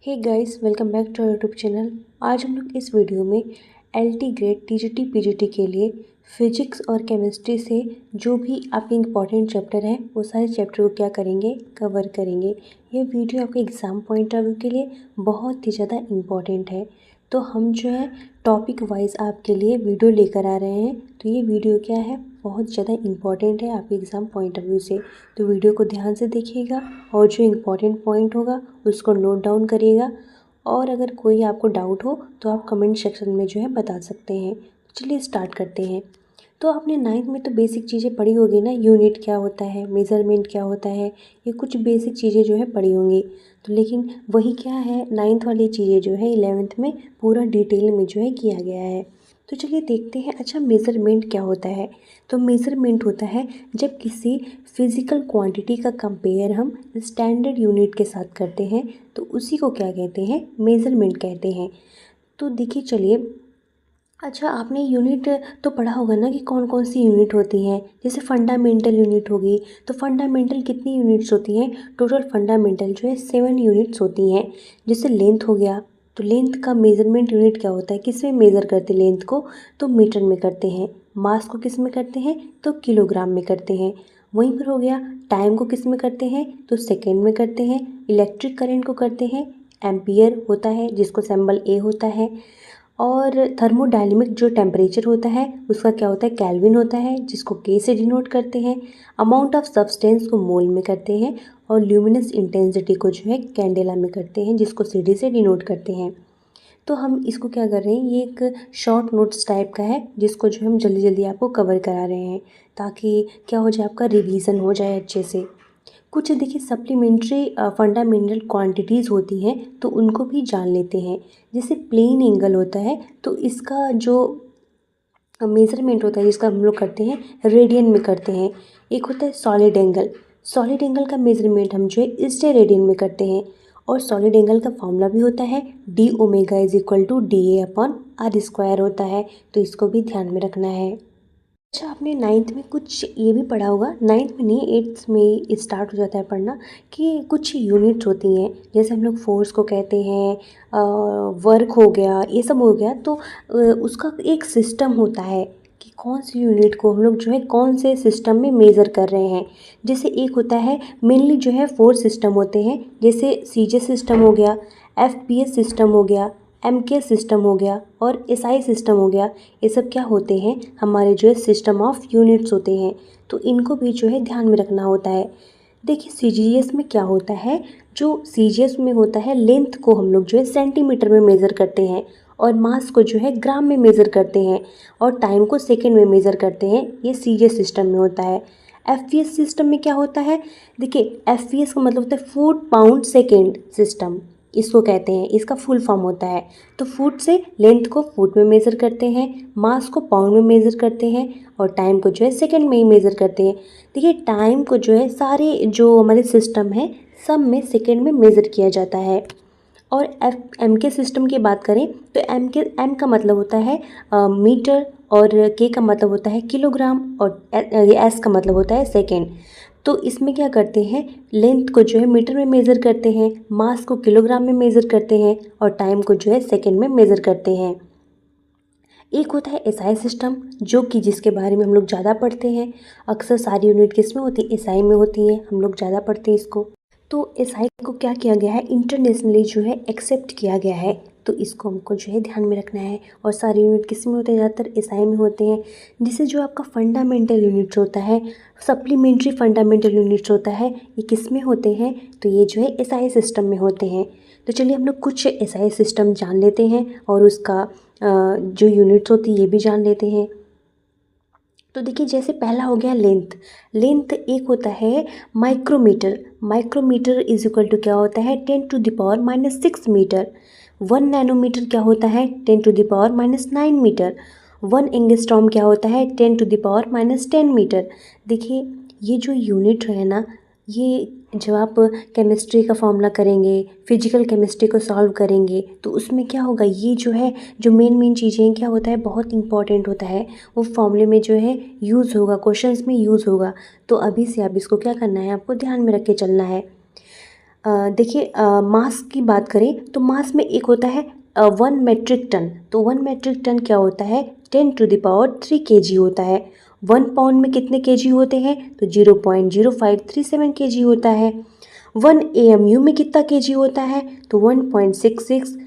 Hey guys, welcome back to YouTube channel. आज हम लोग इस वीडियो में एलटी ग्रेड टीजीटी पीजीटी के लिए फिजिक्स और केमिस्ट्री से जो भी आपके इम्पॉर्टेंट चैप्टर हैं वो सारे चैप्टर को क्या करेंगे, कवर करेंगे। ये वीडियो आपके एग्ज़ाम पॉइंट ऑफ व्यू के लिए बहुत ही ज़्यादा इम्पॉर्टेंट है। तो हम जो है टॉपिक वाइज आपके लिए वीडियो लेकर आ रहे हैं। तो ये वीडियो क्या है, बहुत ज़्यादा इम्पॉर्टेंट है आपके एग्ज़ाम पॉइंट ऑफ व्यू से। तो वीडियो को ध्यान से देखिएगा और जो इम्पॉर्टेंट पॉइंट होगा उसको नोट डाउन करिएगा। और अगर कोई आपको डाउट हो तो आप कमेंट सेक्शन में जो है बता सकते हैं। चलिए स्टार्ट करते हैं। तो आपने नाइन्थ में तो बेसिक चीज़ें पढ़ी होगी ना, यूनिट क्या होता है, मेज़रमेंट क्या होता है, ये कुछ बेसिक चीज़ें जो है पढ़ी होंगी। तो लेकिन वही क्या है, नाइन्थ वाली चीज़ें जो है 11th में पूरा डिटेल में जो है किया गया है। तो चलिए देखते हैं। अच्छा, मेज़रमेंट क्या होता है? तो मेज़रमेंट होता है जब किसी फिज़िकल क्वांटिटी का कंपेयर हम स्टैंडर्ड यूनिट के साथ करते हैं तो उसी को क्या कहते हैं, मेज़रमेंट कहते हैं। तो देखिए चलिए, अच्छा आपने यूनिट तो पढ़ा होगा ना कि कौन कौन सी यूनिट होती हैं। जैसे फंडामेंटल यूनिट होगी, तो फंडामेंटल कितनी यूनिट्स होती हैं? टोटल फंडामेंटल जो है 7 यूनिट्स होती हैं। जैसे लेंथ हो गया, तो लेंथ का मेज़रमेंट यूनिट क्या होता है, किस में मेज़र करते हैं लेंथ को? तो मीटर में करते हैं। मास को किस में करते हैं? तो किलोग्राम में करते हैं। वहीं पर हो गया, टाइम को किस में करते हैं? तो सेकेंड में करते हैं। इलेक्ट्रिक करंट को करते हैं एम्पियर होता है, जिसको सिंबल ए होता है। और थर्मोडायनेमिक जो टेम्परेचर होता है उसका क्या होता है, केल्विन होता है, जिसको के से डिनोट करते हैं। अमाउंट ऑफ सब्सटेंस को मोल में करते हैं। और ल्यूमिनस इंटेंसिटी को जो है कैंडेला में करते हैं, जिसको सीडी से डिनोट करते हैं। तो हम इसको क्या कर रहे हैं, ये एक शॉर्ट नोट्स टाइप का है जिसको जो हम जल्दी जल्दी आपको कवर करा रहे हैं ताकि क्या हो जाए, आपका रिवीजन हो जाए अच्छे से। कुछ देखिए सप्लीमेंट्री फंडामेंटल क्वांटिटीज़ होती हैं तो उनको भी जान लेते हैं। जैसे प्लेन एंगल होता है तो इसका जो मेज़रमेंट होता है जिसका हम लोग करते हैं रेडियन में करते हैं। एक होता है सॉलिड एंगल। सॉलिड एंगल का मेज़रमेंट हम जो है इससे रेडियन में करते हैं। और सॉलिड एंगल का फॉर्मूला भी होता है D omega is equal to D A upon R square होता है। तो इसको भी ध्यान में रखना है। अच्छा, आपने नाइन्थ में कुछ ये भी पढ़ा होगा, नाइन्थ में नहीं एट्थ में स्टार्ट हो जाता है पढ़ना, कि कुछ यूनिट्स होती हैं। जैसे हम लोग फोर्स को कहते हैं, वर्क हो गया, ये सब हो गया। तो उसका एक सिस्टम होता है कि कौन सी यूनिट को हम लोग जो है कौन से सिस्टम में मेज़र कर रहे हैं। जैसे एक होता है, मेनली जो है 4 सिस्टम होते हैं। जैसे सीजे सिस्टम हो गया, एफपीएस सिस्टम हो गया, एमके सिस्टम हो गया और एसआई सिस्टम हो गया। ये सब क्या होते हैं, हमारे जो है सिस्टम ऑफ यूनिट्स होते हैं। तो इनको भी जो है ध्यान में रखना होता है। देखिए सीजीएस में क्या होता है, जो सीजीएस में होता है लेंथ को हम लोग जो है सेंटीमीटर में मेज़र करते हैं और मास को जो है ग्राम में मेज़र करते हैं और टाइम को सेकेंड में मेज़र करते हैं। ये सीजीएस सिस्टम में होता है। एफपीएस सिस्टम में क्या होता है, देखिए एफपीएस का मतलब होता है फुट पाउंड सेकेंड सिस्टम, इसको कहते हैं, इसका फुल फॉर्म होता है। तो फुट से लेंथ को फुट में मेज़र करते हैं, मास को पाउंड में मेज़र करते हैं और टाइम को जो है सेकंड में ही मेज़र करते हैं। देखिए टाइम को जो है सारे जो हमारे सिस्टम है सब में सेकंड में मेज़र किया जाता है। और एम के सिस्टम की बात करें तो एम का मतलब होता है मीटर और के का मतलब होता है किलोग्राम और एस का मतलब होता है सेकेंड। तो इसमें क्या करते हैं, लेंथ को जो है मीटर में मेज़र करते हैं, मास को किलोग्राम में मेज़र करते हैं और टाइम को जो है सेकेंड में मेज़र करते हैं। एक होता है एसआई सिस्टम, जो कि जिसके बारे में हम लोग ज़्यादा पढ़ते हैं। अक्सर सारी यूनिट किस में होती है, एसआई में होती हैं, हम लोग ज़्यादा पढ़ते हैं इसको। तो एसआई को क्या किया गया है, इंटरनेशनली जो है एक्सेप्ट किया गया है। तो इसको हमको जो है ध्यान में रखना है। और सारे यूनिट किस में होते हैं, ज़्यादातर एसआई में होते हैं। जिससे जो आपका फंडामेंटल यूनिट्स होता है, सप्लीमेंट्री फंडामेंटल यूनिट्स होता है, ये किस में होते हैं, तो ये जो है एसआई सिस्टम में होते हैं। तो चलिए हम लोग कुछ एसआई सिस्टम जान लेते हैं और उसका जो यूनिट्स होती है ये भी जान लेते हैं। तो देखिए जैसे पहला हो गया लेंथ। लेंथ एक होता है micrometre. Micrometre is equal to क्या होता है, 10⁻⁻6 मीटर। 1 नैनोमीटर क्या होता है, 10⁻⁻9 मीटर। 1 एंगस्ट्रॉम क्या होता है, 10⁻10 मीटर। देखिए ये जो यूनिट है ना, ये जब आप केमिस्ट्री का फॉर्मूला करेंगे, फिजिकल केमिस्ट्री को सॉल्व करेंगे, तो उसमें क्या होगा, ये जो है जो मेन चीज़ें क्या होता है, बहुत इंपॉर्टेंट होता है, वो फॉर्मूले में जो है यूज़ होगा, क्वेश्चंस में यूज़ होगा। तो अभी से आप इसको क्या करना है, आपको ध्यान में रख के चलना है। देखिए मास की बात करें तो मास में एक होता है 1 मेट्रिक टन। तो 1 मेट्रिक टन क्या होता है 10⁻³ kg होता है। 1 पाउंड में कितने kg होते हैं तो 0.0537 kg होता है। 1 AMU में कितना kg होता है तो 1.66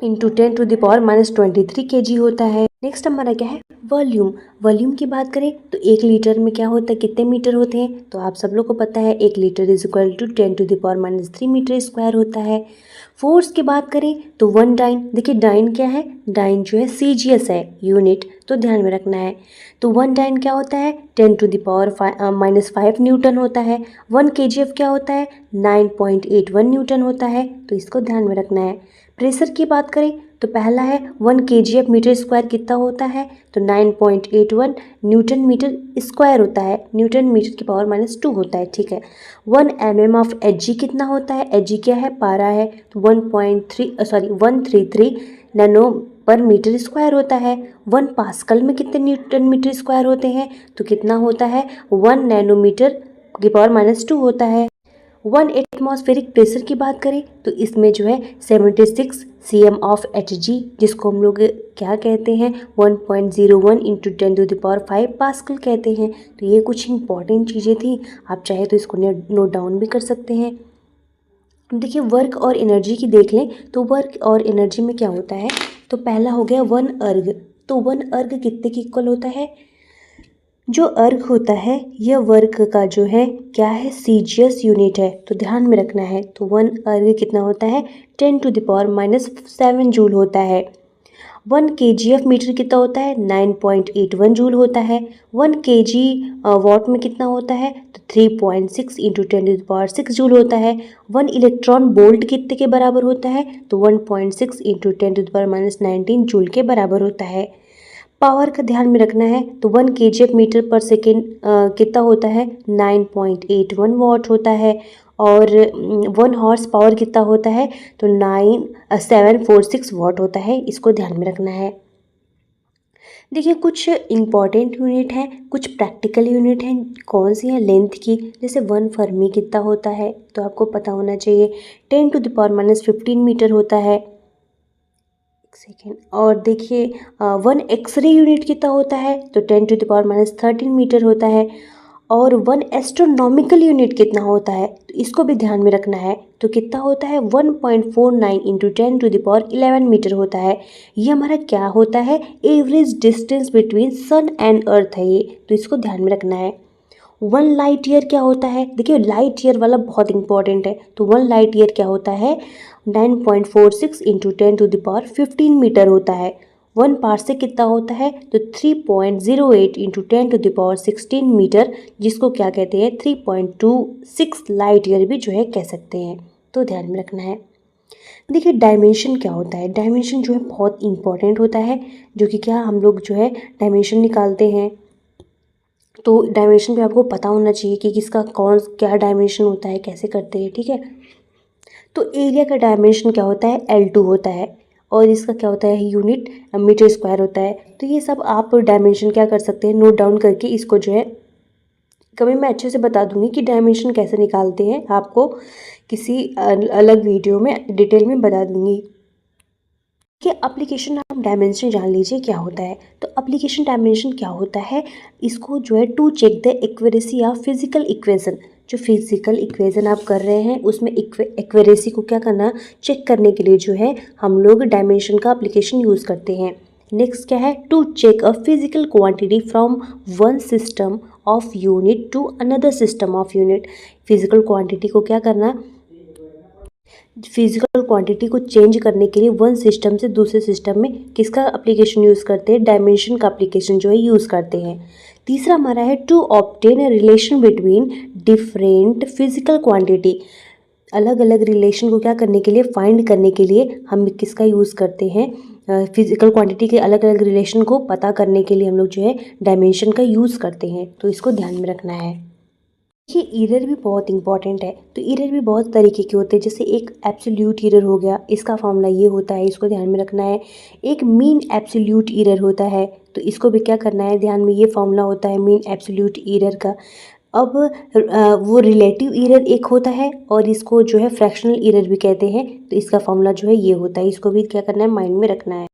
इंटू 10⁻⁻23 kg होता है। नेक्स्ट हमारा क्या है वॉल्यूम। वॉल्यूम की बात करें तो 1 लीटर में क्या होता है कितने मीटर होते हैं तो आप सब लोग को पता है 1 litre is equal to 10⁻³ metre square होता है। फोर्स की बात करें तो 1 डाइन, देखिए डाइन क्या है, डाइन जो है CGS है यूनिट, तो ध्यान में रखना है। तो 1 डाइन क्या होता है 10⁻⁻5 न्यूटन होता है। 1 kgf क्या होता है 9.81 न्यूटन होता है, तो इसको ध्यान में रखना है। प्रेशर की बात करें तो पहला है 1 kgf मीटर स्क्वायर कितना होता है तो 9.81 न्यूटन मीटर स्क्वायर होता है, न्यूटन मीटर की पावर -2 होता है, ठीक है। 1 mm ऑफ Hg कितना होता है, Hg क्या है पारा है, तो 133 नैनो पर मीटर स्क्वायर होता है। 1 पास्कल में कितने न्यूटन मीटर स्क्वायर होते हैं तो कितना होता है 1 नैनोमीटर की पावर -2 होता है। 1 एटमॉस्फेरिक प्रेशर की बात करें तो इसमें जो है 76 cm ऑफ Hg, जिसको हम लोग क्या कहते हैं 1.01 इंटू 10⁵ पास्कल कहते हैं। तो ये कुछ इंपॉर्टेंट चीज़ें थी, आप चाहे तो इसको नोट डाउन भी कर सकते हैं। देखिए वर्क और एनर्जी की देख लें तो वर्क और एनर्जी में क्या होता है तो पहला हो गया 1 अर्ग। तो 1 अर्ग कितने की इक्वल होता है, जो अर्ग होता है यह वर्क का जो है क्या है CGS यूनिट है, तो ध्यान में रखना है। तो 1 अर्ग कितना होता है 10⁻⁻7 जूल होता है। 1 kgf मीटर कितना होता है 9.81 जूल होता है। 1 kg वॉट में कितना होता है तो 3.6 इंटू 10⁻6 जूल होता है। 1 इलेक्ट्रॉन वोल्ट कितने के बराबर होता है तो 1.6 इंटू 10⁻19 जूल के बराबर होता है। पावर का ध्यान में रखना है तो 1 kgf मीटर पर सेकेंड कितना होता है 9.81 वॉट होता है, और 1 हॉर्स पावर कितना होता है तो 746 वॉट होता है, इसको ध्यान में रखना है। देखिए कुछ इम्पॉर्टेंट यूनिट हैं, कुछ प्रैक्टिकल यूनिट हैं, कौन सी हैं लेंथ की, जैसे 1 फर्मी कितना होता है तो आपको पता होना चाहिए 10⁻15 मीटर होता है। सेकेंड, और देखिए 1 एक्सरे यूनिट कितना होता है तो 10⁻13 मीटर होता है, और 1 एस्ट्रोनॉमिकल यूनिट कितना होता है तो इसको भी ध्यान में रखना है, तो कितना होता है 1.49 इंटू 10⁻11 मीटर होता है। ये हमारा क्या होता है average distance between sun and earth है ये, तो इसको ध्यान में रखना है। 1 लाइट ईयर क्या होता है, देखिए लाइट ईयर वाला बहुत इंपॉर्टेंट है, तो 1 लाइट ईयर क्या होता है 9.46 इंटू 10⁻15 मीटर होता है। 1 पार्सेक कितना होता है तो 3.08 इंटू 10⁻16 मीटर, जिसको क्या कहते हैं 3.26 लाइट ईयर भी जो है कह सकते हैं, तो ध्यान में रखना है। देखिए डायमेंशन क्या होता है, डायमेंशन जो है बहुत इंपॉर्टेंट होता है, जो कि क्या हम लोग जो है डायमेंशन निकालते हैं, तो डायमेंशन पे आपको पता होना चाहिए कि किसका कौन क्या डायमेंशन होता है, कैसे करते हैं, ठीक है। तो एरिया का डायमेंशन क्या होता है L2 होता है, और इसका क्या होता है यूनिट मीटर स्क्वायर होता है। तो ये सब आप डायमेंशन क्या कर सकते हैं नोट डाउन करके, इसको जो है कभी मैं अच्छे से बता दूंगी कि डायमेंशन कैसे निकालते हैं, आपको किसी अलग वीडियो में डिटेल में बता दूंगी। कि एप्लीकेशन आप डायमेंशन जान लीजिए क्या होता है। तो एप्लीकेशन डायमेंशन क्या होता है, इसको जो है to check the accuracy of physical equation, जो फिजिकल इक्वेशन आप कर रहे हैं उसमें एक्यूरेसी को क्या करना चेक करने के लिए जो है हम लोग डायमेंशन का एप्लीकेशन यूज़ करते हैं। नेक्स्ट क्या है to check a physical quantity from one system of unit to another system of unit. Physical quantity को क्या करना, फिजिकल क्वांटिटी को चेंज करने के लिए वन सिस्टम से दूसरे सिस्टम में किसका एप्लीकेशन यूज़ करते हैं, डायमेंशन का एप्लीकेशन जो है यूज़ करते हैं। तीसरा हमारा है to obtain a relation between different physical quantity. अलग अलग रिलेशन को क्या करने के लिए फाइंड करने के लिए हम किसका यूज़ करते हैं, फिजिकल क्वांटिटी के अलग अलग रिलेशन को पता करने के लिए हम लोग जो है डायमेंशन का यूज़ करते हैं, तो इसको ध्यान में रखना है। ये एरर भी बहुत इंपॉर्टेंट है, तो एरर भी बहुत तरीके के होते हैं, जैसे एक एब्सोल्यूट एरर हो गया, इसका फॉर्मूला ये होता है, इसको ध्यान में रखना है। एक मीन एब्सोल्यूट एरर होता है, तो इसको भी क्या करना है ध्यान में, ये फॉर्मूला होता है मीन एब्सोल्यूट एरर का, अब वो रिलेटिव एरर एक होता है और इसको जो है फ्रैक्शनल एरर भी कहते हैं। तो इसका फॉर्मूला जो है ये होता है, इसको भी क्या करना है, माइंड में रखना है।